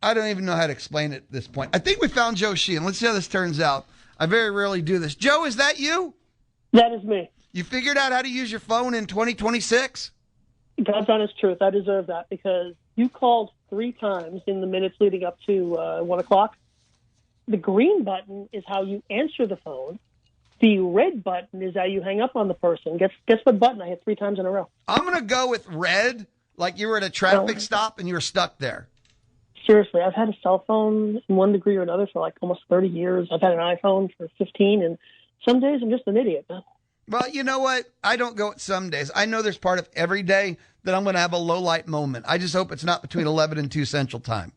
I don't even know how to explain it at this point. I think we found Joe Sheehan. Let's see how this turns out. I very rarely do this. Joe, is that you? That is me. You figured out how to use your phone in 2026? God's honest truth. I deserve that because you called 3 times in the minutes leading up to 1 o'clock. The green button is how you answer the phone. The red button is how you hang up on the person. Guess what button I hit 3 times in a row? I'm going to go with red, like you were at a traffic stop and you were stuck there. Seriously, I've had a cell phone in one degree or another for like almost 30 years. I've had an iPhone for 15, and some days I'm just an idiot, man. Well, you know what? I don't go at some days. I know there's part of every day that I'm going to have a low light moment. I just hope it's not between 11 and 2 Central Time.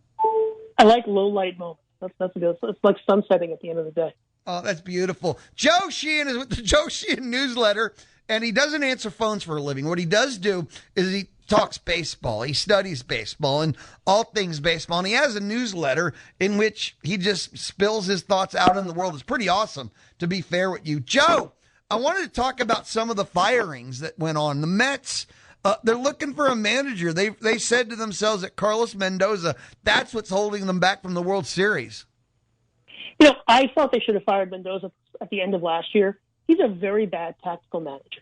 I like low light moments. That's good. It's like sunsetting at the end of the day. Oh, that's beautiful. Joe Sheehan is with the Joe Sheehan newsletter, and he doesn't answer phones for a living. What he does do is he talks baseball. He studies baseball and all things baseball. And he has a newsletter in which he just spills his thoughts out in the world. It's pretty awesome, to be fair with you. Joe, I wanted to talk about some of the firings that went on. The Mets, they're looking for a manager. They said to themselves that Carlos Mendoza, that's what's holding them back from the World Series. You know, I thought they should have fired Mendoza at the end of last year. He's a very bad tactical manager.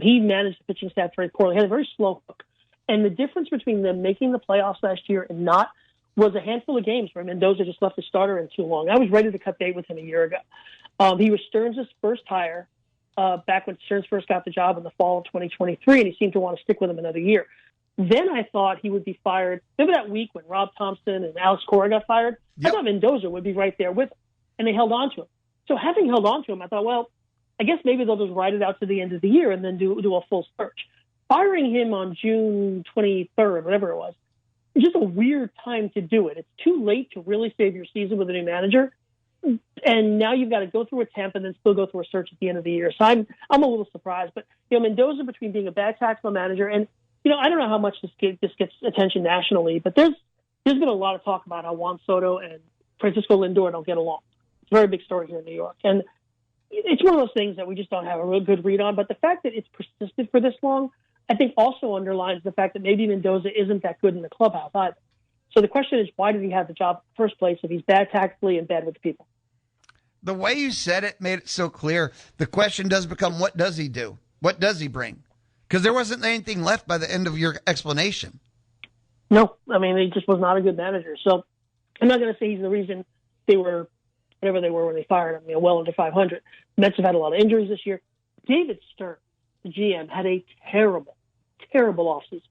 He managed the pitching staff very poorly. He had a very slow hook. And the difference between them making the playoffs last year and not was a handful of games where Mendoza just left the starter in too long. I was ready to cut bait with him a year ago. He was Stearns' first hire back when Stearns first got the job in the fall of 2023, and he seemed to want to stick with him another year. Then I thought he would be fired. Remember that week when Rob Thompson and Alex Cora got fired? Yep. I thought Mendoza would be right there with him, and they held on to him. So having held on to him, I thought, well, I guess maybe they'll just ride it out to the end of the year and then do a full search. Firing him on June 23rd, whatever it was, is just a weird time to do it. It's too late to really save your season with a new manager. And now you've got to go through a temp and then still go through a search at the end of the year. So I'm a little surprised. But, Mendoza, between being a bad tactical manager and, I don't know how much this gets attention nationally, but there's been a lot of talk about how Juan Soto and Francisco Lindor don't get along. It's a very big story here in New York. And it's one of those things that we just don't have a real good read on. But the fact that it's persisted for this long, I think also underlines the fact that maybe Mendoza isn't that good in the clubhouse either. So the question is, why did he have the job in the first place if he's bad tactically and bad with the people? The way you said it made it so clear. The question does become, what does he do? What does he bring? Because there wasn't anything left by the end of your explanation. No, he just was not a good manager. So I'm not going to say he's the reason they were whatever they were when they fired him, well under 500. Mets have had a lot of injuries this year. David Stern, the GM, had a terrible offseason.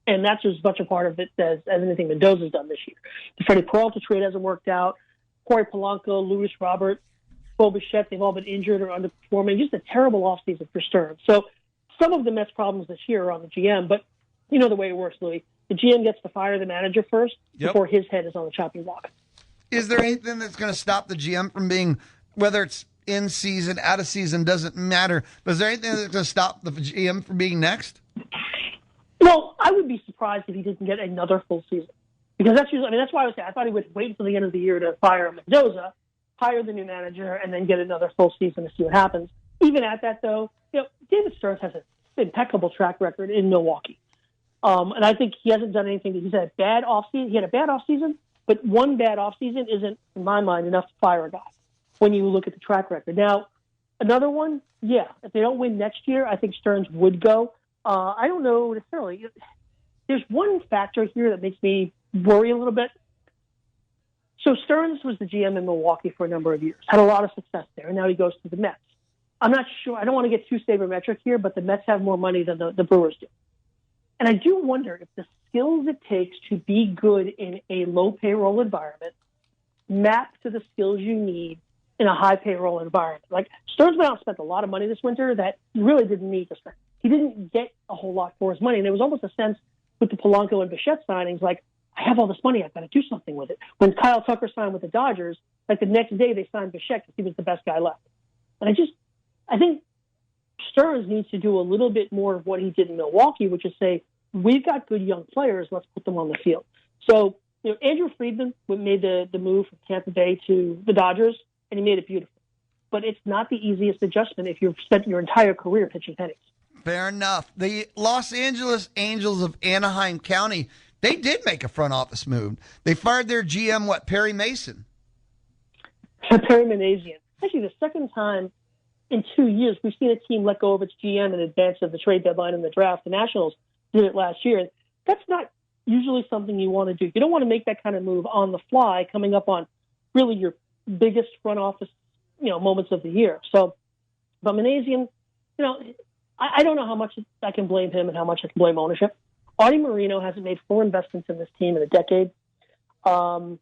And that's as much a part of it as anything Mendoza's done this year. The Freddie Peralta trade hasn't worked out. Corey Polanco, Luis Robert, Bo Bichette, they've all been injured or underperforming. Just a terrible offseason for Stern. So some of the Mets' problems this year are on the GM, but you know the way it works, Louie. The GM gets to fire the manager first before his head is on the chopping block. Is there anything that's going to stop the GM from being, whether it's in season, out of season, doesn't matter, but is there anything that's going to stop the GM from being next? Well, I would be surprised if he didn't get another full season. Because that's why I was saying I thought he would wait until the end of the year to fire Mendoza, hire the new manager, and then get another full season to see what happens. Even at that, though, David Stearns has an impeccable track record in Milwaukee. And I think he hasn't done anything. He's had a bad offseason. He had a bad offseason, but one bad offseason isn't, in my mind, enough to fire a guy when you look at the track record. Now, another one, if they don't win next year, I think Stearns would go. I don't know necessarily. There's one factor here that makes me worry a little bit. So Stearns was the GM in Milwaukee for a number of years, had a lot of success there, and now he goes to the Mets. I'm not sure. I don't want to get too sabermetric here, but the Mets have more money than the Brewers do. And I do wonder if the skills it takes to be good in a low payroll environment map to the skills you need in a high payroll environment. Like Stearns went out and spent a lot of money this winter that he really didn't need to spend. He didn't get a whole lot for his money. And there was almost a sense with the Polanco and Bichette signings, like, I have all this money, I've got to do something with it. When Kyle Tucker signed with the Dodgers, like the next day they signed Bichette because he was the best guy left. And I think Stearns needs to do a little bit more of what he did in Milwaukee, which is say, we've got good young players, let's put them on the field. So, Andrew Friedman made the move from Tampa Bay to the Dodgers, and he made it beautiful. But it's not the easiest adjustment if you've spent your entire career pitching pennies. Fair enough. The Los Angeles Angels of Anaheim County, They did make a front office move. They fired their GM, Perry Mason? Perry Manazian. Actually, the second time in 2 years we've seen a team let go of its GM in advance of the trade deadline and the draft. The Nationals did it last year. That's not usually something you want to do. You don't want to make that kind of move on the fly coming up on really your biggest front office, moments of the year. So, but Manazian, I don't know how much I can blame him and how much I can blame ownership. Artie Moreno hasn't made full investments in this team in a decade. They got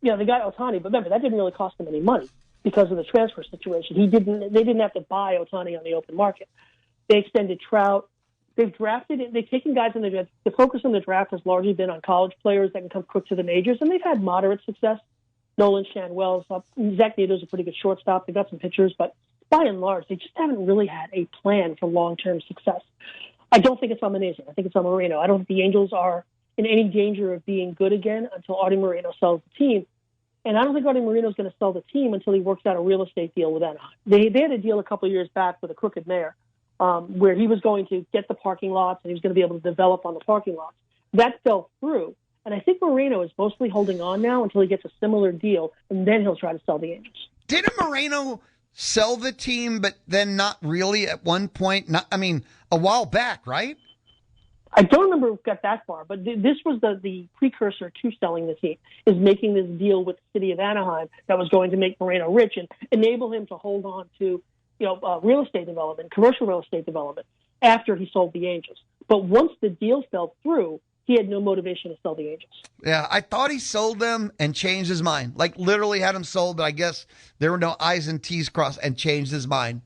Ohtani, but remember, that didn't really cost them any money because of the transfer situation. They didn't have to buy Ohtani on the open market. They extended Trout. They've taken guys in the draft. The focus on the draft has largely been on college players that can come quick to the majors, and they've had moderate success. Nolan Shanwell's up. Zach Neto's a pretty good shortstop. They've got some pitchers, but by and large, they just haven't really had a plan for long-term success. I don't think it's on Manazian. I think it's on Moreno. I don't think the Angels are in any danger of being good again until Artie Moreno sells the team. And I don't think Artie Moreno is going to sell the team until he works out a real estate deal with Anaheim. They had a deal a couple of years back with a crooked mayor where he was going to get the parking lots and he was going to be able to develop on the parking lots. That fell through. And I think Moreno is mostly holding on now until he gets a similar deal, and then he'll try to sell the Angels. Didn't Moreno sell the team, but then not really at one point? A while back, right? I don't remember if it got that far, but this was the precursor to selling the team, is making this deal with the city of Anaheim that was going to make Moreno rich and enable him to hold on to real estate development, commercial real estate development, after he sold the Angels. But once the deal fell through, he had no motivation to sell the Angels. Yeah, I thought he sold them and changed his mind. Like, literally had them sold, but I guess there were no I's and T's crossed, and changed his mind.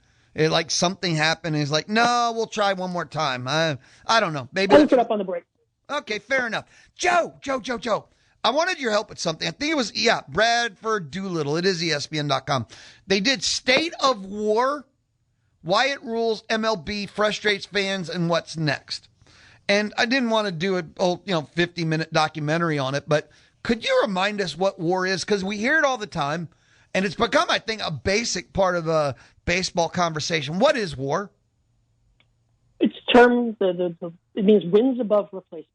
Something happened, and he's like, no, we'll try one more time. I don't know. Maybe I'll look it up on the break. Okay, fair enough. Joe. I wanted your help with something. I think it was, Bradford Doolittle. It is ESPN.com. They did State of War, Wyatt Rules, MLB, frustrates fans, and what's next. And I didn't want to do a 50-minute documentary on it, but could you remind us what war is? Because we hear it all the time, and it's become, I think, a basic part of a baseball conversation. What is war? It's termed, it means wins above replacement.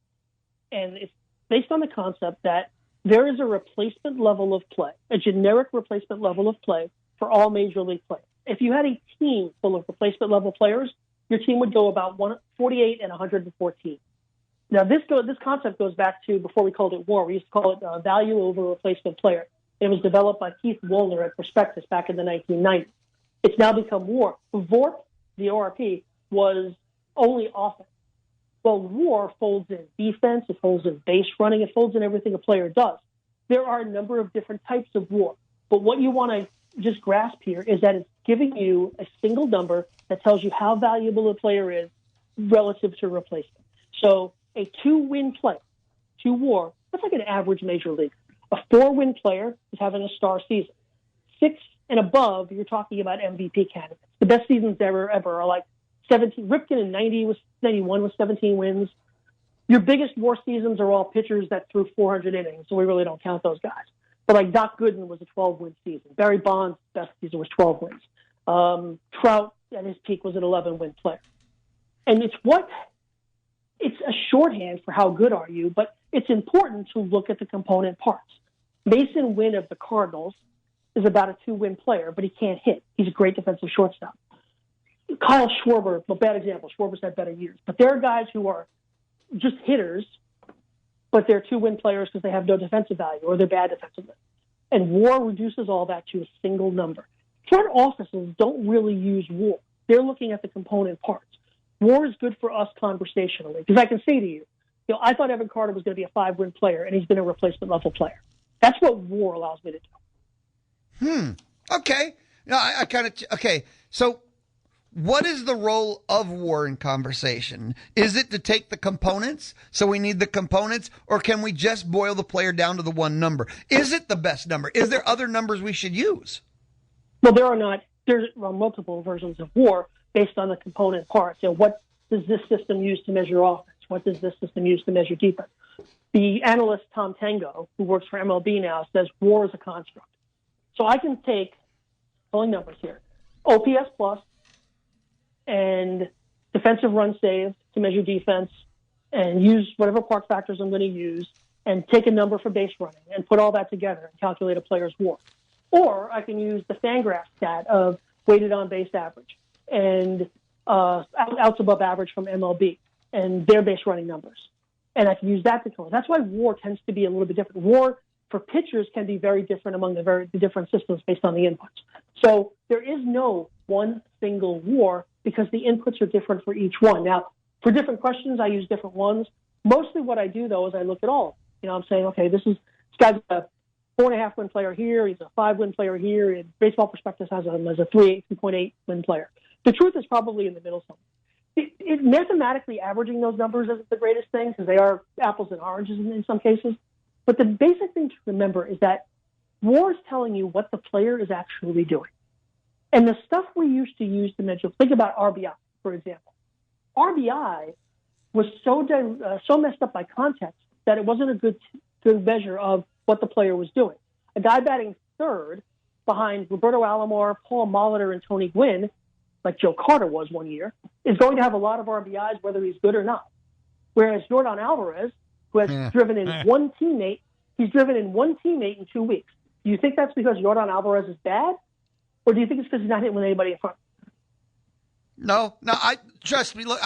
And it's based on the concept that there is a replacement level of play, a generic replacement level of play for all major league players. If you had a team full of replacement level players, your team would go about 148 and 114. Now, this concept goes back to before we called it war. We used to call it value over replacement player. It was developed by Keith Woolner at Prospectus back in the 1990s. It's now become war. VORP, the ORP, was only offense. Well, war folds in defense, it folds in base running, it folds in everything a player does. There are a number of different types of war. But what you want to just grasp here is that it's giving you a single number that tells you how valuable a player is relative to replacement. So a 2-win player, 2 war, that's like an average major league. A 4-win player is having a star season. 6 and above, you're talking about MVP candidates. The best seasons ever are like 17. Ripken in 91 with 17 wins. Your biggest war seasons are all pitchers that threw 400 innings, so we really don't count those guys. But like Doc Gooden was a 12-win season. Barry Bonds' best season was 12 wins. Trout at his peak was an 11-win player. And it's a shorthand for how good are you, but it's important to look at the component parts. Mason Wynn of the Cardinals is about a 2-win player, but he can't hit. He's a great defensive shortstop. Kyle Schwarber, a bad example. Schwarber's had better years. But there are guys who are just hitters, but they're 2-win players because they have no defensive value or they're bad defensively. And war reduces all that to a single number. Front offices don't really use war. They're looking at the component parts. War is good for us conversationally because I can say to you, I thought Evan Carter was going to be a 5-win player, and he's been a replacement level player. That's what war allows me to do. Okay. No, okay. So what is the role of war in conversation? Is it to take the components? So we need the components, or can we just boil the player down to the one number? Is it the best number? Is there other numbers we should use? Well, there's multiple versions of war based on the component parts. What does this system use to measure offense? What does this system use to measure defense? The analyst Tom Tango, who works for MLB now, says war is a construct. So I can take, pulling numbers here, OPS plus and defensive run saved to measure defense, and use whatever park factors I'm going to use and take a number for base running and put all that together and calculate a player's WAR. Or I can use the Fangraph stat of weighted on base average and outs above average from MLB and their base running numbers. And I can use that to tell. That's why WAR tends to be a little bit different. WAR for pitchers can be very different among the different systems based on the inputs. So there is no one single WAR because the inputs are different for each one. Now, for different questions, I use different ones. Mostly what I do, though, is I look at all. I'm saying, okay, this guy's a 4.5 win player here. He's a 5 win player here. And Baseball Prospectus has him as a 3.8 win player. The truth is probably in the middle somewhere. Mathematically averaging those numbers isn't the greatest thing because they are apples and oranges in some cases. But the basic thing to remember is that WAR is telling you what the player is actually doing. And the stuff we used to use to measure, think about RBI, for example. RBI was so messed up by context that it wasn't a good measure of what the player was doing. A guy batting third behind Roberto Alomar, Paul Molitor, and Tony Gwynn, like Joe Carter was one year, is going to have a lot of RBIs whether he's good or not. Whereas Jordan Alvarez, who has driven in one teammate, he's driven in one teammate in 2 weeks. Do you think that's because Jordan Alvarez is bad? Or do you think it's because he's not hitting with anybody in front? No, trust me. Look,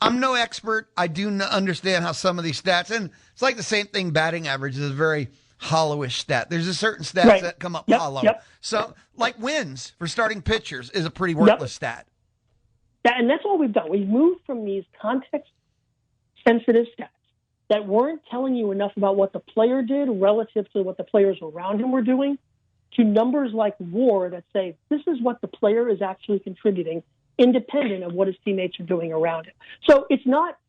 I'm no expert. I do understand how some of these stats, and it's like the same thing. Batting average is a very hollowish stat. There's a certain stats that come up hollow. Yep. So, like wins for starting pitchers is a pretty worthless stat. And that's all we've done. We've moved from these context-sensitive stats that weren't telling you enough about what the player did relative to what the players around him were doing, to numbers like WAR that say this is what the player is actually contributing, independent of what his teammates are doing around him. So it's not,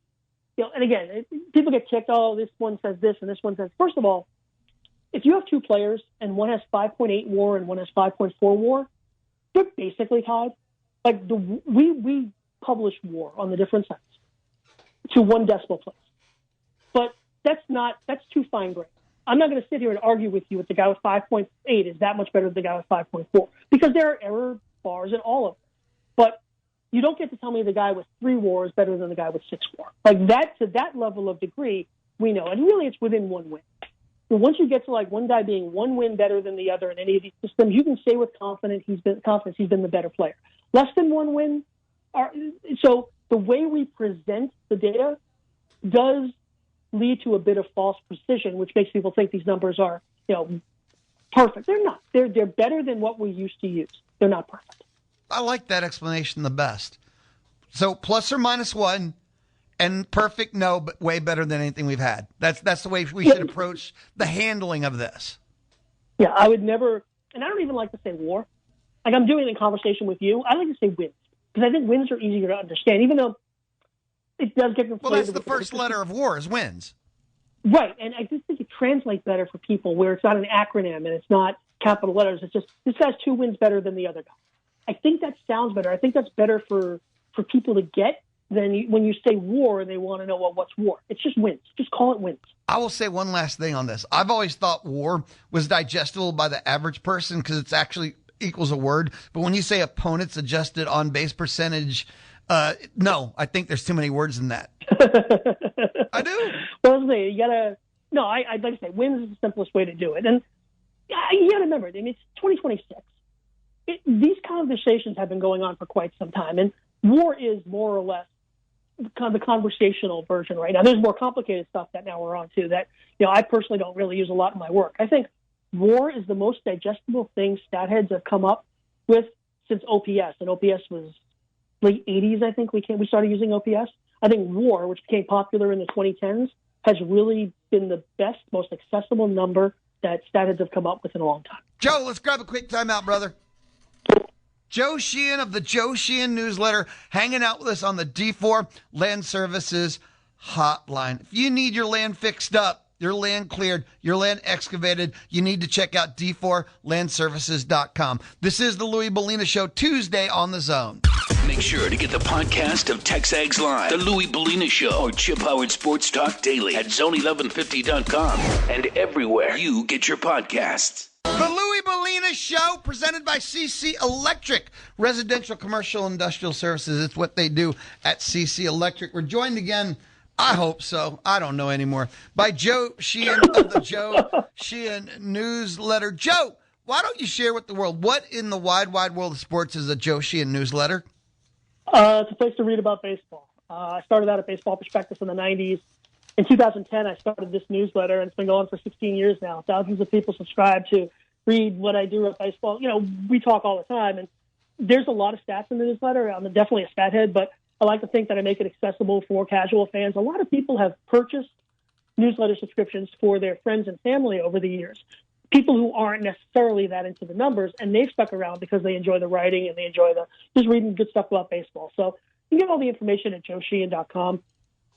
and again, people get ticked, oh, this one says this and this one says, first of all, if you have two players and one has 5.8 WAR and one has 5.4 WAR, they're basically tied. Like we publish WAR on the different sites to 1 decimal place. But that's too fine grained. I'm not going to sit here and argue with you with the guy with 5.8 is that much better than the guy with 5.4 because there are error bars in all of them. But you don't get to tell me the guy with 3 WAR is better than the guy with 6 WAR. Like that, to that level of degree, we know. And really, it's within 1 win. But once you get to like one guy being 1 win better than the other in any of these systems, you can say with confidence he's been the better player. Less than 1 win. So the way we present the data does lead to a bit of false precision, which makes people think these numbers are, perfect. They're not. They're better than what we used to use. They're not perfect. I like that explanation the best. So plus or minus 1 and perfect, no, but way better than anything we've had. That's the way we should approach the handling of this. Yeah, I would never, and I don't even like to say WAR. Like I'm doing a conversation with you, I like to say wins because I think wins are easier to understand, even though it does get conflated. Well, that's the first letter of WAR is wins. Right, and I just think it translates better for people where it's not an acronym and it's not capital letters. It's just, this guy's 2 wins better than the other guy. I think that sounds better. I think that's better for people to get than when you say WAR and they want to know, well, what's WAR? It's just wins. Just call it wins. I will say one last thing on this. I've always thought WAR was digestible by the average person because it's actually equals a word. But when you say opponents adjusted on base percentage, no, I think there's too many words in that. I do. Well, you gotta. No, I'd like to say wins is the simplest way to do it, and you gotta remember. I mean, it's 2026. These conversations have been going on for quite some time, and WAR is more or less kind of the conversational version right now. There's more complicated stuff that now we're on too. That I personally don't really use a lot in my work. I think WAR is the most digestible thing stat heads have come up with since OPS, and OPS was late 80s. I think we started using OPS. I think WAR, which became popular in the 2010s, has really been the best, most accessible number that stat heads have come up with in a long time. Joe, let's grab a quick timeout, brother. Joe Sheehan of the Joe Sheehan newsletter hanging out with us on the D4 Land Services hotline. If you need your land fixed up, your land cleared, your land excavated, you need to check out d4landservices.com. This is the Louie Bellina Show, Tuesday on the Zone. Make sure to get the podcast of Texags Live, the Louie Bellina Show, or Chip Howard Sports Talk Daily at zone1150.com and everywhere you get your podcasts. The Louie Bellina Show, presented by CC Electric, residential, commercial, industrial services. It's what they do at CC Electric. We're joined again I hope so. I don't know anymore. By Joe Sheehan of the Joe Sheehan newsletter. Joe, why don't you share with the world what in the wide world of sports is a Joe Sheehan newsletter? It's a place to read about baseball. I started out at Baseball Prospectus in the 90s. In 2010, I started this newsletter, and it's been going for 16 years now. Thousands of people subscribe to read what I do at baseball. You know, we talk all the time, and there's a lot of stats in the newsletter. I'm definitely a stat head, but I like to think that I make it accessible for casual fans. A lot of people have purchased newsletter subscriptions for their friends and family over the years. People who aren't necessarily that into the numbers, and they've stuck around because they enjoy the writing and they enjoy just reading good stuff about baseball. So you can get all the information at joesheehan.com.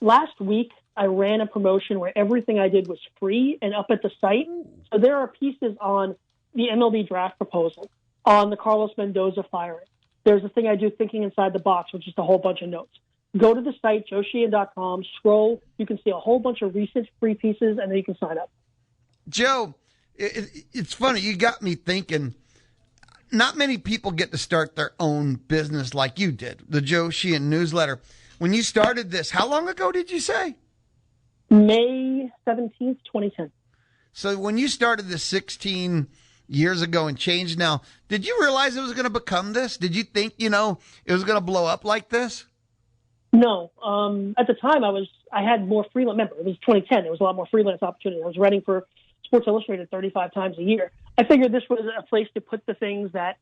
Last week, I ran a promotion where everything I did was free and up at the site. So there are pieces on the MLB draft proposal, on the Carlos Mendoza firing. There's a thing I do, Thinking Inside the Box, which is a whole bunch of notes. Go to the site, joesheehan.com, scroll. You can see a whole bunch of recent free pieces, and then you can sign up. Joe, it's funny. You got me thinking. Not many people get to start their own business like you did, the Joe Sheehan newsletter. When you started this, how long ago did you say? May 17th, 2010. So when you started this 16 years ago and changed now, did you realize it was going to become this? Did you think, it was going to blow up like this? No. At the time, I had more freelance. Remember, it was 2010. There was a lot more freelance opportunity. I was writing for Sports Illustrated 35 times a year. I figured this was a place to put the things that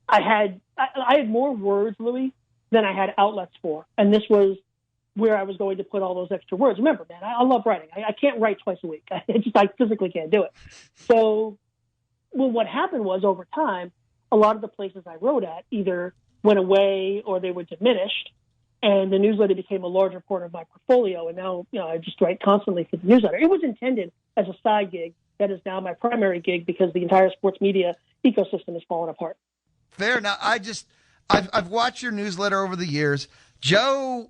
I had. I had more words, Louie, than I had outlets for. And this was where I was going to put all those extra words. Remember, man, I love writing. I can't write twice a week. I physically can't do it. So, what happened was, over time, a lot of the places I wrote at either went away or they were diminished, and the newsletter became a larger part of my portfolio. And now, I just write constantly for the newsletter. It was intended as a side gig. That is now my primary gig because the entire sports media ecosystem has fallen apart. Fair. Now, I've watched your newsletter over the years. Joe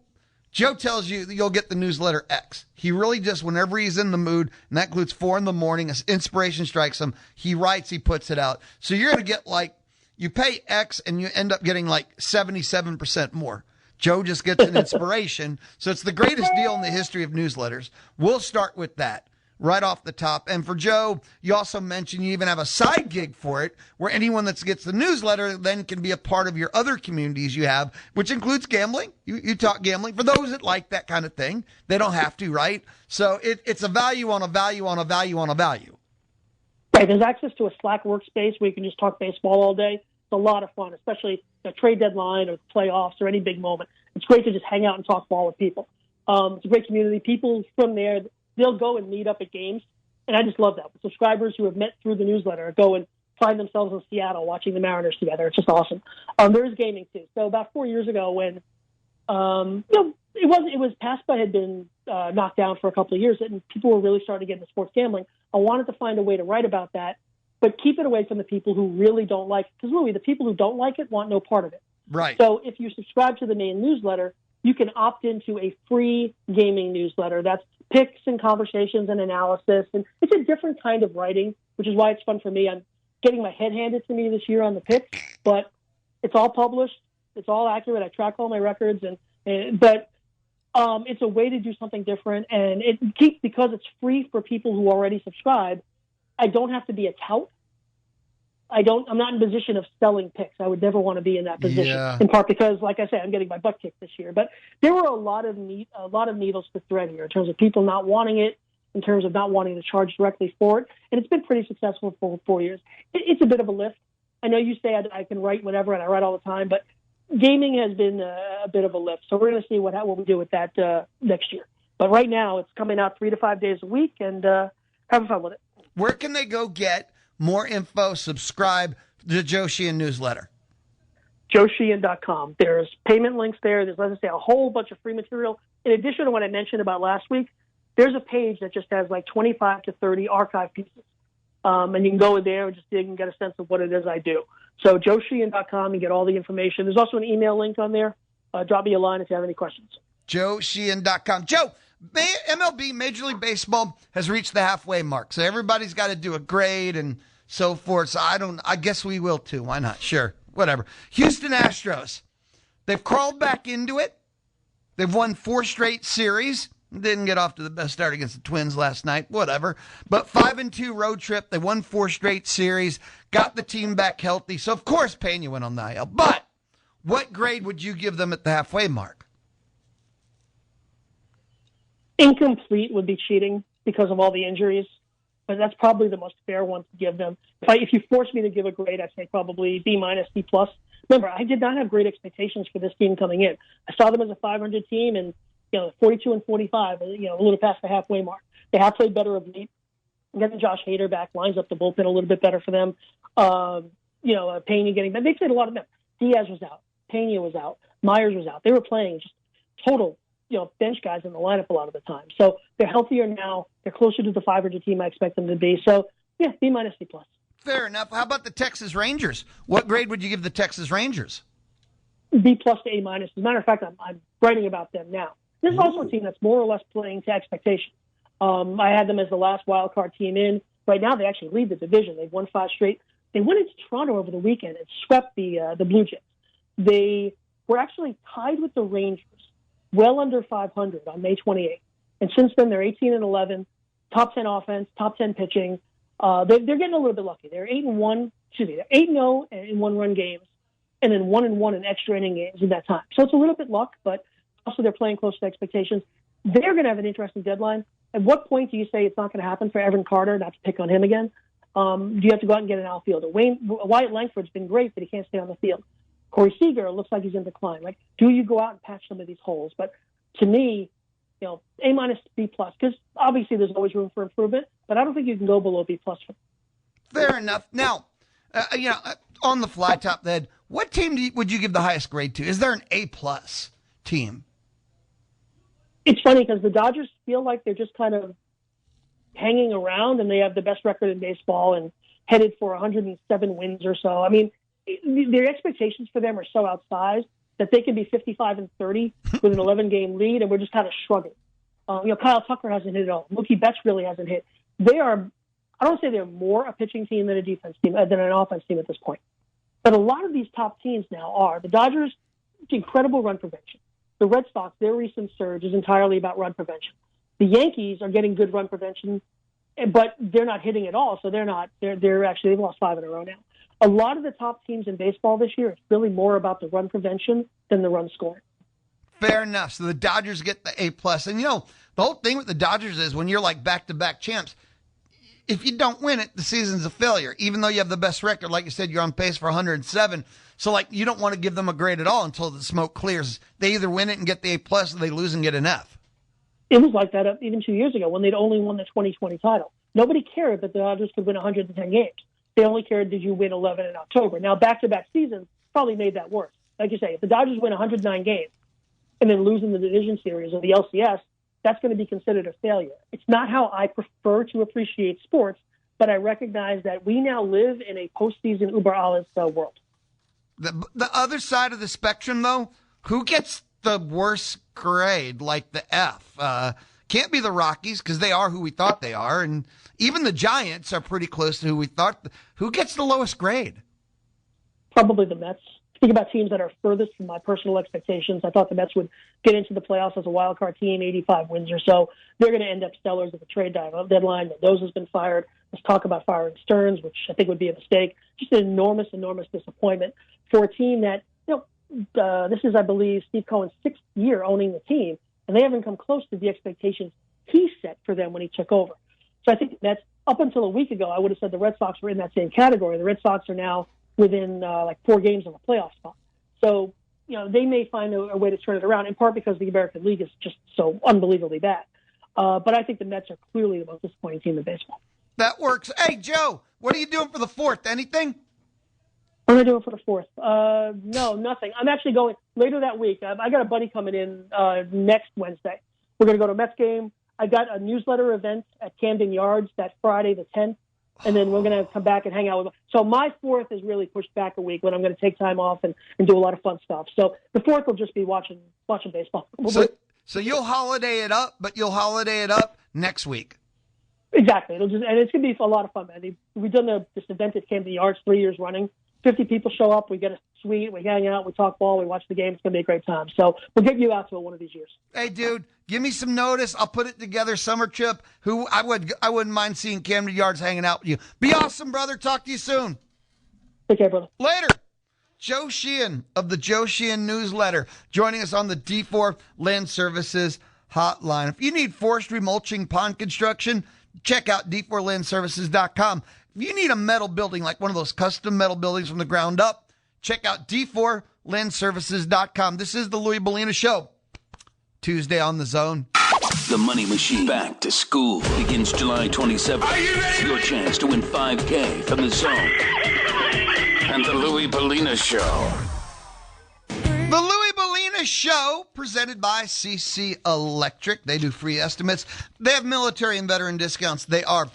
tells you that you'll get the newsletter X. He really just, whenever he's in the mood, and that includes 4 a.m, as inspiration strikes him, he writes, he puts it out. So you're going to get you pay X and you end up getting 77% more. Joe just gets an inspiration. So it's the greatest deal in the history of newsletters. We'll start with that right off the top. And for Joe, you also mentioned you even have a side gig for it where anyone that gets the newsletter then can be a part of your other communities you have, which includes gambling. You talk gambling. For those that like that kind of thing, they don't have to, right? So it's a value on a value on a value on a value. Right. There's access to a Slack workspace where you can just talk baseball all day. It's a lot of fun, especially the trade deadline or playoffs or any big moment. It's great to just hang out and talk ball with people. It's a great community. People from there, they'll go and meet up at games, and I just love that. Subscribers who have met through the newsletter go and find themselves in Seattle watching the Mariners together. It's just awesome. There's gaming too. So about 4 years ago, when it was PASPA had been knocked down for a couple of years, and people were really starting to get into sports gambling. I wanted to find a way to write about that, but keep it away from the people who really don't like it. Because Louie, the people who don't like it want no part of it. Right. So if you subscribe to the main newsletter, you can opt into a free gaming newsletter. That's picks and conversations and analysis. And it's a different kind of writing, which is why it's fun for me. I'm getting my head handed to me this year on the picks, but it's all published. It's all accurate. I track all my records. But it's a way to do something different. And because it's free for people who already subscribe, I don't have to be a tout. I'm not in a position of selling picks. I would never want to be in that position. Yeah. In part because, like I said, I'm getting my butt kicked this year. But there were a lot of needles to thread here in terms of people not wanting it, in terms of not wanting to charge directly for it. And it's been pretty successful for 4 years. It's a bit of a lift. I know you say I can write whatever, and I write all the time, but gaming has been a bit of a lift. So we're going to see what we do with that next year. But right now, it's coming out 3 to 5 days a week, and having fun with it. Where can they go get more info, subscribe to the Joe Sheehan newsletter? joesheehan.com. There's payment links there. There's, let's say, a whole bunch of free material. In addition to what I mentioned about last week, there's a page that just has 25 to 30 archive pieces. And you can go in there and just dig and get a sense of what it is I do. So joesheehan.com and get all the information. There's also an email link on there. Drop me a line if you have any questions. joesheehan.com. Joe, MLB, Major League Baseball, has reached the halfway mark. So everybody's got to do a grade and so forth. So I guess we will too. Why not? Sure. Whatever. Houston Astros. They've crawled back into it. They've won 4 straight series. Didn't get off to the best start against the Twins last night, whatever. But 5-2 road trip. They won 4 straight series, got the team back healthy. So, of course, Pena went on the IL. But what grade would you give them at the halfway mark? Incomplete would be cheating because of all the injuries, but that's probably the most fair one to give them. If you force me to give a grade, I'd say probably B-, B+. Remember, I did not have great expectations for this team coming in. I saw them as a 500 team and 42 and 45, a little past the halfway mark. They have played better of late. Getting Josh Hader back lines up the bullpen a little bit better for them. Pena getting back. They played a lot of them. Diaz was out. Pena was out. Myers was out. They were playing just total, bench guys in the lineup a lot of the time. So they're healthier now. They're closer to the 500 team I expect them to be. So, yeah, B-, C+. Fair enough. How about the Texas Rangers? What grade would you give the Texas Rangers? B+ to A-. As a matter of fact, I'm writing about them now. This is also a team that's more or less playing to expectation. I had them as the last wild card team in. Right now, they actually lead the division. They've won 5 straight. They went into Toronto over the weekend and swept the Blue Jays. They were actually tied with the Rangers, well under 500 on May 28th. And since then, they're 18-11, top 10 offense, top 10 pitching. They're getting a little bit lucky. They're 8-1. They're 8-0 in 1-run games, and then 1-1 in extra inning games in that time. So it's a little bit luck, but also they're playing close to expectations. They're going to have an interesting deadline. At what point do you say it's not going to happen for Evan Carter, not to pick on him again? Do you have to go out and get an outfielder? Wyatt Langford's been great, but he can't stay on the field. Corey Seager looks like he's in decline. Do you go out and patch some of these holes? But to me, A-, B+, because obviously there's always room for improvement, but I don't think you can go below B+. Fair enough. Now, on the fly top of the head, what team would you give the highest grade to? Is there an A+ team? It's funny because the Dodgers feel like they're just kind of hanging around, and they have the best record in baseball and headed for 107 wins or so. I mean, their expectations for them are so outsized that they can be 55-30 with an 11-game lead, and we're just kind of shrugging. Kyle Tucker hasn't hit at all. Mookie Betts really hasn't hit. They are, I don't say they're more a pitching team than a defense team, than an offense team at this point. But a lot of these top teams now are. The Dodgers, incredible run prevention. The Red Sox, their recent surge is entirely about run prevention. The Yankees are getting good run prevention, but they're not hitting at all. So they've lost 5 in a row now. A lot of the top teams in baseball this year, it's really more about the run prevention than the run scoring. Fair enough. So the Dodgers get the A+. And, the whole thing with the Dodgers is when you're like back-to-back champs, if you don't win it, the season's a failure. Even though you have the best record, like you said, you're on pace for 107. So, you don't want to give them a grade at all until the smoke clears. They either win it and get the A+, or they lose and get an F. It was like that even 2 years ago when they'd only won the 2020 title. Nobody cared that the Dodgers could win 110 games. They only cared, did you win 11 in October? Now, back-to-back seasons probably made that worse. Like you say, if the Dodgers win 109 games and then lose in the division series or the LCS, that's going to be considered a failure. It's not how I prefer to appreciate sports, but I recognize that we now live in a postseason Uber alles world. The other side of the spectrum, though, who gets the worst grade, like the F? Can't be the Rockies because they are who we thought they are, and even the Giants are pretty close to who we thought. Who gets the lowest grade? Probably the Mets. Think about teams that are furthest from my personal expectations. I thought the Mets would get into the playoffs as a wild card team, 85 wins or so. They're going to end up stellars at the trade deadline. Mendoza's been fired. Let's talk about firing Stearns, which I think would be a mistake. Just an enormous disappointment for a team that, this is, I believe, Steve Cohen's 6th year owning the team, and they haven't come close to the expectations he set for them when he took over. So I think that's, up until a week ago, I would have said the Red Sox were in that same category. The Red Sox are now within 4 games of a playoff spot. So, they may find a way to turn it around, in part because the American League is just so unbelievably bad. But I think the Mets are clearly the most disappointing team in baseball. That works. Hey, Joe, what are you doing for the 4th? Anything? What am I doing for the 4th? No, nothing. I'm actually going later that week. I got a buddy coming in next Wednesday. We're going to go to a Mets game. I got a newsletter event at Camden Yards that Friday the 10th, and then we're going to come back and hang out with them. So my 4th is really pushed back a week when I'm going to take time off and do a lot of fun stuff. So the 4th will just be watching baseball. So you'll holiday it up, but you'll holiday it up next week. Exactly. It's going to be a lot of fun, man. We've done this event at Camden Yards 3 years running. 50 people show up. We get a suite. We hang out. We talk ball. We watch the game. It's going to be a great time. So we'll get you out to it one of these years. Hey, dude, give me some notice. I'll put it together. Summer trip. I wouldn't mind seeing Camden Yards hanging out with you. Be awesome, brother. Talk to you soon. Take care, brother. Later. Joe Sheehan of the Joe Sheehan newsletter joining us on the D4 Land Services hotline. If you need forestry, mulching, pond construction, check out d4landservices.com. If you need a metal building, like one of those custom metal buildings from the ground up, check out d4landservices.com. This is the Louie Bellina Show. Tuesday on the Zone. The Money Machine Back to School begins July 27th. Are you ready? Your chance to win $5K from the Zone and the Louie Bellina Show. The Louie Bellina Show, presented by CC Electric. They do free estimates. They have military and veteran discounts. They are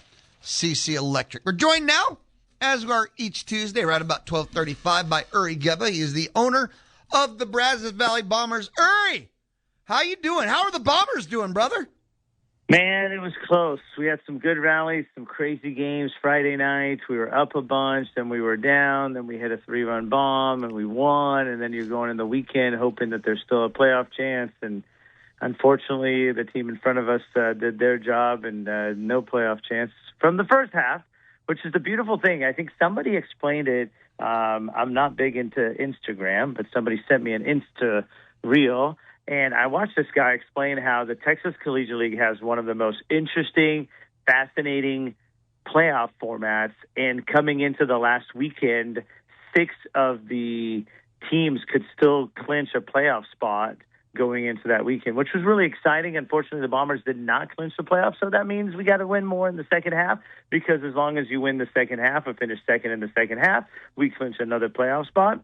CC Electric. We're joined now, as we are each Tuesday, right about 12:35, by Uri Geva. He is the owner of the Brazos Valley Bombers. Uri, how you doing? How are the Bombers doing, brother? Man, it was close. We had some good rallies, some crazy games Friday night. We were up a bunch, then we were down, then we hit a 3-run bomb, and we won, and then you're going in the weekend hoping that there's still a playoff chance. And unfortunately, the team in front of us did their job, and no playoff chance from the first half, which is the beautiful thing. I think somebody explained it. I'm not big into Instagram, but somebody sent me an Insta reel. And I watched this guy explain how the Texas Collegiate League has one of the most interesting, fascinating playoff formats. And coming into the last weekend, 6 of the teams could still clinch a playoff spot going into that weekend, which was really exciting. Unfortunately, the Bombers did not clinch the playoffs, so that means we got to win more in the second half, because as long as you win the second half or finish second in the second half, we clinch another playoff spot.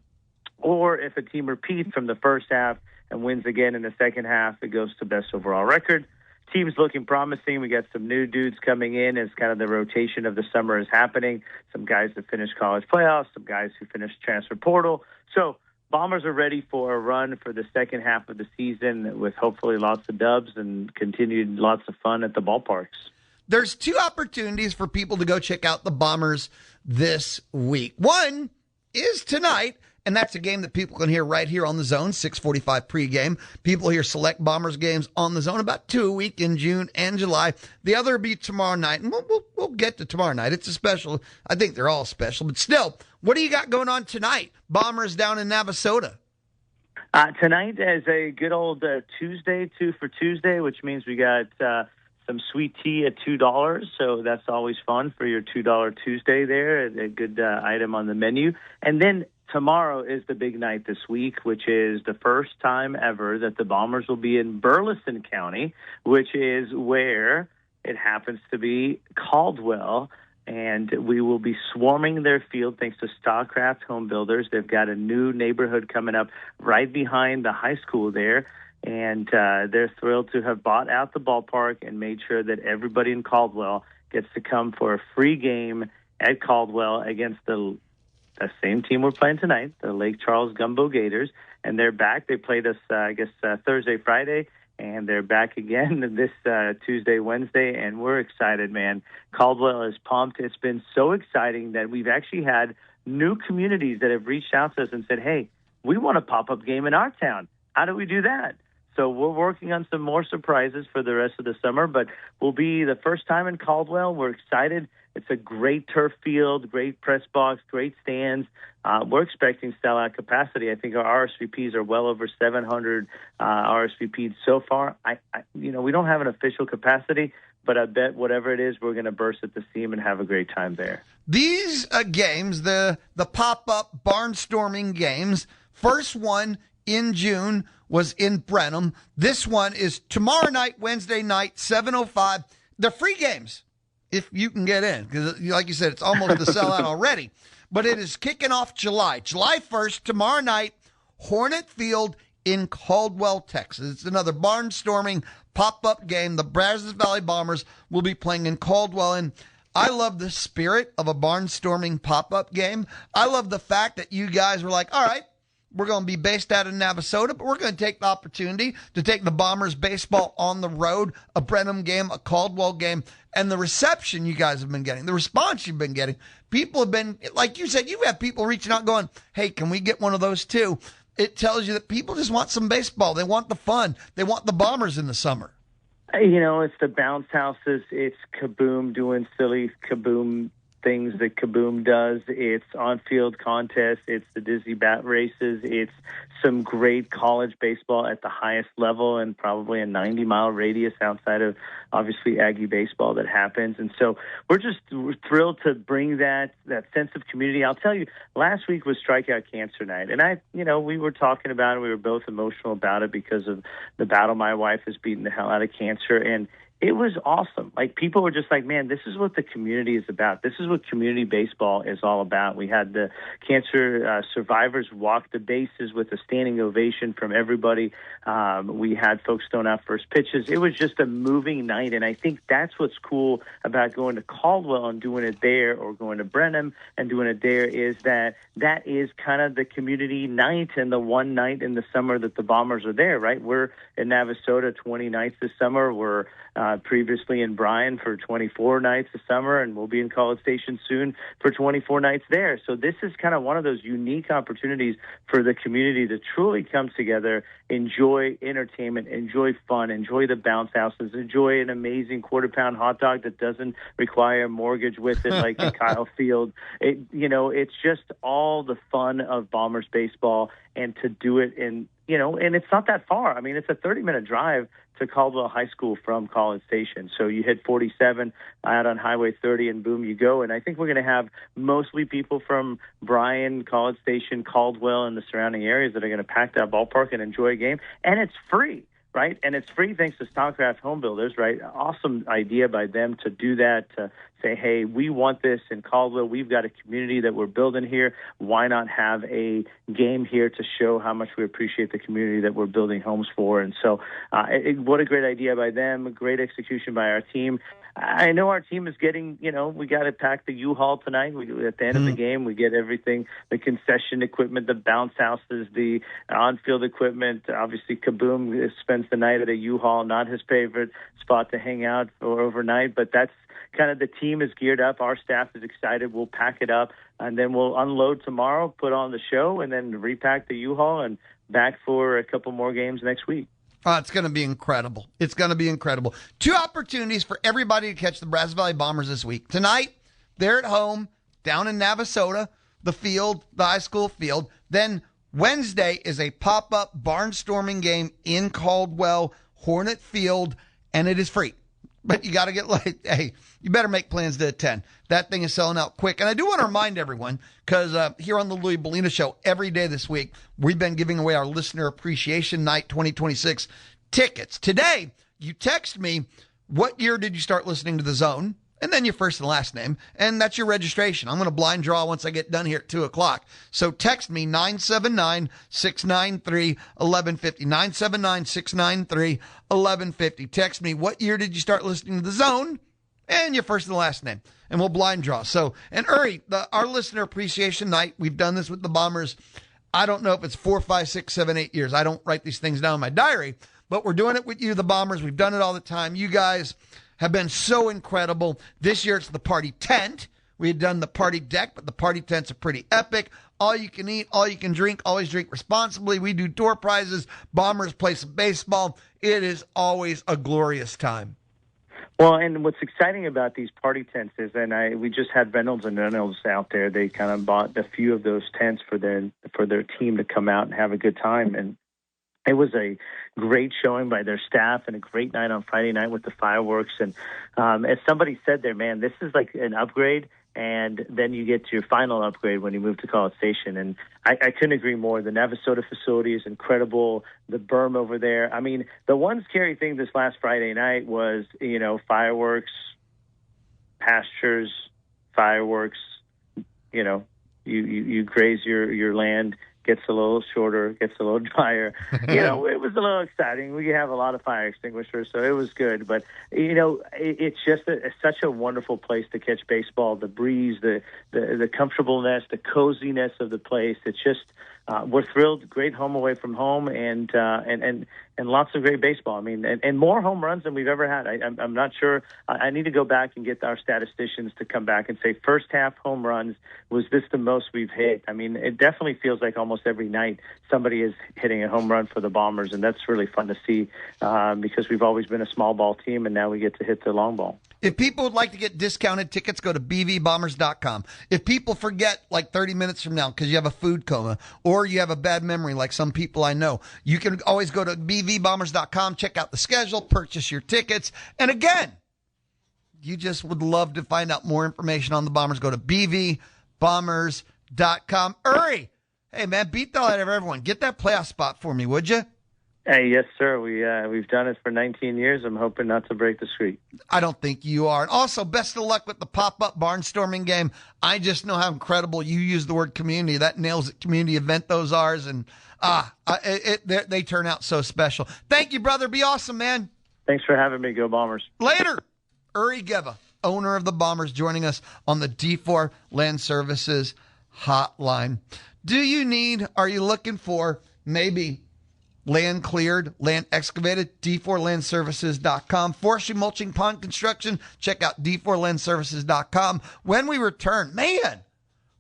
Or if a team repeats from the first half and wins again in the second half, it goes to best overall record. Team's looking promising. We got some new dudes coming in as kind of the rotation of the summer is happening. Some guys that finished college playoffs, some guys who finished transfer portal. So Bombers are ready for a run for the second half of the season with hopefully lots of dubs and continued lots of fun at the ballparks. There's 2 opportunities for people to go check out the Bombers this week. One is tonight, and that's a game that people can hear right here on the Zone, 6:45 pregame. People hear select Bombers games on the Zone about 2 a week in June and July. The other will be tomorrow night, and we'll get to tomorrow night. It's a special. I think they're all special, but still, what do you got going on tonight? Bombers down in Navasota. Tonight is a good old Tuesday, 2 for Tuesday, which means we got some sweet tea at $2. So that's always fun for your $2 Tuesday there, a good item on the menu. And then tomorrow is the big night this week, which is the first time ever that the Bombers will be in Burleson County, which is where it happens to be Caldwell. And we will be swarming their field thanks to Starcraft Home Builders. They've got a new neighborhood coming up right behind the high school there. And they're thrilled to have bought out the ballpark and made sure that everybody in Caldwell gets to come for a free game at Caldwell against the same team we're playing tonight, the Lake Charles Gumbo Gators. And they're back. They played us, Thursday, Friday. And they're back again this Tuesday, Wednesday, and we're excited, man. Caldwell is pumped. It's been so exciting that we've actually had new communities that have reached out to us and said, hey, we want a pop-up game in our town. How do we do that? So we're working on some more surprises for the rest of the summer, but we'll be the first time in Caldwell. We're excited. It's a great turf field, great press box, great stands. We're expecting sellout capacity. I think our RSVPs are well over 700 RSVPs so far. We don't have an official capacity, but I bet whatever it is, we're going to burst at the seam and have a great time there. These games, the pop-up barnstorming games, first one in June was in Brenham. This one is tomorrow night, Wednesday night, 7:05. They're free games if you can get in, because like you said, it's almost a sellout already. But it is kicking off July 1st, tomorrow night, Hornet Field in Caldwell, Texas. It's another barnstorming pop-up game. The Brazos Valley Bombers will be playing in Caldwell, and I love the spirit of a barnstorming pop-up game. I love the fact that you guys were like, all right, We're going to be based out of Navasota, but we're going to take the opportunity to take the Bombers baseball on the road, a Brenham game, a Caldwell game, and the reception you guys have been getting, the response you've been getting. People have been, like you said, you have people reaching out going, hey, can we get one of those too? It tells you that people just want some baseball. They want the fun. They want the Bombers in the summer. It's the bounce houses. It's Kaboom doing silly Kaboom things that Kaboom does. It's on-field contests. It's the Dizzy Bat races. It's some great college baseball at the highest level and probably a 90-mile radius outside of, obviously, Aggie baseball that happens. And so we're thrilled to bring that sense of community. I'll tell you, last week was Strikeout Cancer Night. And we were talking about it. We were both emotional about it because of the battle my wife has beaten the hell out of cancer. And it was awesome. Like, people were just like, man, this is what the community is about. This is what community baseball is all about. We had the cancer survivors walk the bases with a standing ovation from everybody. We had folks throwing out first pitches. It was just a moving night, and I think that's what's cool about going to Caldwell and doing it there, or going to Brenham and doing it there, is that is kind of the community night and the one night in the summer that the Bombers are there, right? We're in Navasota 20 nights this summer. We're previously in Bryan for 24 nights this summer, and we'll be in College Station soon for 24 nights there. So this is kind of one of those unique opportunities for the community to truly come together, enjoy entertainment, enjoy fun, enjoy the bounce houses, enjoy an amazing quarter-pound hot dog that doesn't require a mortgage with it like in Kyle Field. It's just all the fun of Bombers baseball, and to do it and it's not that far. I mean, it's a 30-minute drive to Caldwell High School from College Station. So you hit 47 out on Highway 30 and boom, you go. And I think we're going to have mostly people from Bryan, College Station, Caldwell, and the surrounding areas that are going to pack that ballpark and enjoy a game. And it's free, right? And it's free thanks to Stockcraft Home Builders, right? Awesome idea by them to do that, to say, hey, we want this in Caldwell. We've got a community that we're building here. Why not have a game here to show how much we appreciate the community that we're building homes for? And so what a great idea by them, great execution by our team. I know our team is getting, we got to pack the U-Haul tonight. At the end of the game, we get everything, the concession equipment, the bounce houses, the on-field equipment. Obviously, Kaboom spends the night at a U-Haul, not his favorite spot to hang out for overnight, but that's kind of, the team is geared up. Our staff is excited. We'll pack it up, and then we'll unload tomorrow, put on the show, and then repack the U-Haul and back for a couple more games next week. Oh, it's going to be incredible. It's going to be incredible. 2 opportunities for everybody to catch the Brazos Valley Bombers this week. Tonight, they're at home down in Navasota, the field, the high school field. Then Wednesday is a pop-up barnstorming game in Caldwell, Hornet Field, and it is free. But you got to hey, you better make plans to attend. That thing is selling out quick. And I do want to remind everyone, because here on the Louie Bellina Show, every day this week, we've been giving away our Listener Appreciation Night 2026 tickets. Today, you text me, what year did you start listening to The Zone? And then your first and last name, and that's your registration. I'm going to blind draw once I get done here at 2 o'clock. So text me 979-693-1150, 979-693-1150. Text me, what year did you start listening to The Zone? And your first and last name, and we'll blind draw. So, and Uri, our Listener Appreciation Night, we've done this with the Bombers. I don't know if it's 4, 5, 6, 7, 8 years. I don't write these things down in my diary, but we're doing it with you, the Bombers. We've done it all the time. You guys have been so incredible. This year it's the party tent. We had done the party deck, but the party tents are pretty epic. All you can eat, all you can drink, always drink responsibly. We do door prizes. Bombers play some baseball. It is always a glorious time. Well, and what's exciting about these party tents is, we just had Reynolds and Reynolds out there. They kind of bought a few of those tents for their team to come out and have a good time. And it was a great showing by their staff and a great night on Friday night with the fireworks. And as somebody said there, man, this is like an upgrade, and then you get to your final upgrade when you move to College Station. And I couldn't agree more. The Navasota facility is incredible. The berm over there. I mean, the one scary thing this last Friday night was, fireworks, pastures, fireworks, you graze your land, gets a little shorter, gets a little drier. It was a little exciting. We have a lot of fire extinguishers, so it was good. But, it's just such a wonderful place to catch baseball. The breeze, the comfortableness, the coziness of the place. It's just we're thrilled. Great home away from home, and lots of great baseball. I mean, and more home runs than we've ever had. I'm not sure. I need to go back and get our statisticians to come back and say first half home runs, was this the most we've hit? I mean, it definitely feels like almost every night somebody is hitting a home run for the Bombers, and that's really fun to see because we've always been a small ball team, and now we get to hit the long ball. If people would like to get discounted tickets, go to bvbombers.com. If people forget like 30 minutes from now because you have a food coma or you have a bad memory like some people I know, you can always go to bvbombers.com, check out the schedule, purchase your tickets. And again, you just would love to find out more information on the Bombers, go to bvbombers.com. Uri, hey, man, beat the hell out of everyone. Get that playoff spot for me, would you? Hey, yes, sir. We've done it for 19 years. I'm hoping not to break the streak. I don't think you are. And also, best of luck with the pop-up barnstorming game. I just know how incredible you use the word community. That nails it. Community event those are, and they turn out so special. Thank you, brother. Be awesome, man. Thanks for having me. Go Bombers. Later, Uri Geva, owner of the Bombers, joining us on the D4 Land Services hotline. Are you looking for maybe land cleared, land excavated? D4landservices.com. Forestry, mulching, pond construction. Check out D4landservices.com. When we return, man,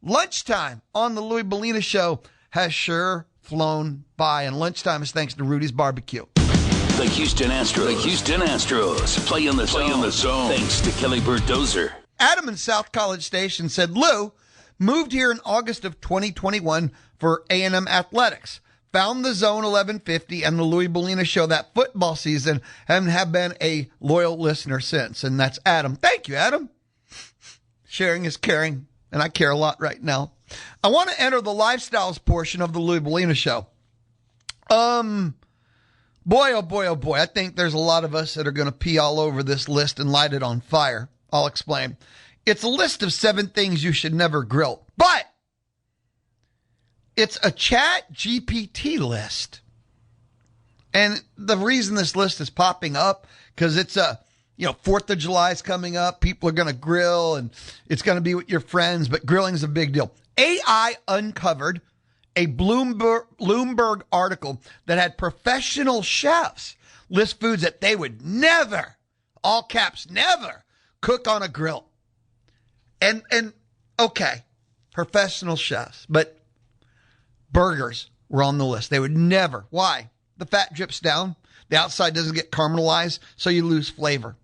lunchtime on the Louie Bellina Show has sure flown by, and lunchtime is thanks to Rudy's Barbecue. The Houston Astros play in the zone. Thanks to Kelly Bird Dozer. Adam in South College Station said, Lou, moved here in August of 2021 for A&M Athletics. Found the Zone 1150 and the Louie Bellina Show that football season and have been a loyal listener since. And that's Adam. Thank you, Adam. Sharing is caring, and I care a lot right now. I want to enter the lifestyles portion of the Louie Bellina Show. Boy, oh boy, oh boy. I think there's a lot of us that are going to pee all over this list and light it on fire. I'll explain. It's a list of 7 things you should never grill, but it's a Chat GPT list. And the reason this list is popping up, because it's 4th of July is coming up. People are going to grill and it's going to be with your friends, but grilling is a big deal. AI uncovered a Bloomberg article that had professional chefs list foods that they would never, all caps, never cook on a grill. And okay, professional chefs, but burgers were on the list. They would never. Why? The fat drips down. The outside doesn't get caramelized, so you lose flavor.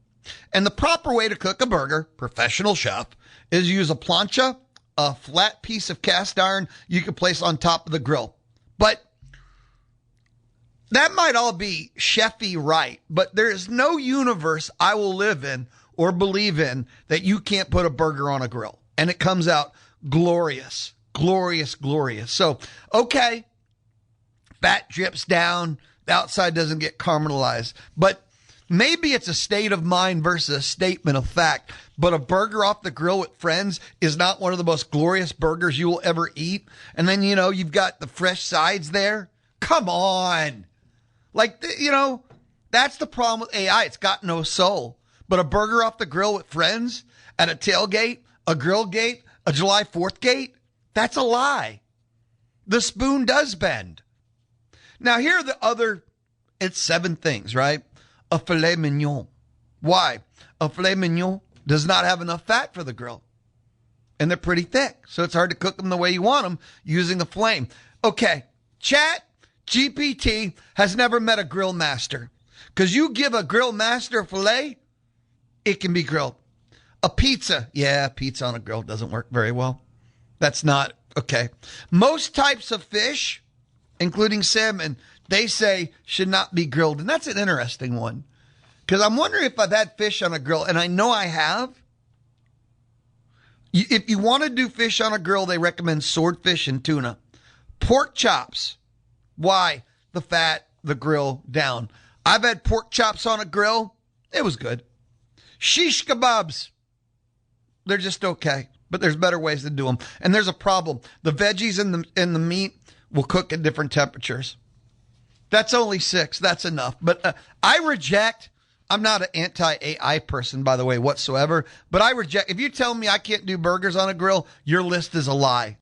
And the proper way to cook a burger, professional chef, is use a plancha, a flat piece of cast iron you can place on top of the grill. But that might all be chefy right, but there is no universe I will live in or believe in that you can't put a burger on a grill and it comes out glorious. Glorious, glorious. So, okay, fat drips down, the outside doesn't get caramelized, but maybe it's a state of mind versus a statement of fact, but a burger off the grill with friends is not one of the most glorious burgers you will ever eat. And then, you've got the fresh sides there. Come on. That's the problem with AI. It's got no soul. But a burger off the grill with friends at a tailgate, a grill gate, a July 4th gate, that's a lie. The spoon does bend. Now, here are the other, it's 7 things, right? A filet mignon. Why? A filet mignon does not have enough fat for the grill. And they're pretty thick, so it's hard to cook them the way you want them using the flame. Okay, Chat GPT has never met a grill master. Because you give a grill master a filet, it can be grilled. A pizza. Yeah, pizza on a grill doesn't work very well. That's not okay. Most types of fish, including salmon, they say should not be grilled. And that's an interesting one. Because I'm wondering if I've had fish on a grill, and I know I have. If you want to do fish on a grill, they recommend swordfish and tuna. Pork chops. Why? The fat, the grill down. I've had pork chops on a grill. It was good. Shish kebabs. They're just okay, but there's better ways to do them. And there's a problem. The veggies and the meat will cook at different temperatures. That's only 6. That's enough. But I reject. I'm not an anti-AI person, by the way, whatsoever. But I reject. If you tell me I can't do burgers on a grill, your list is a lie.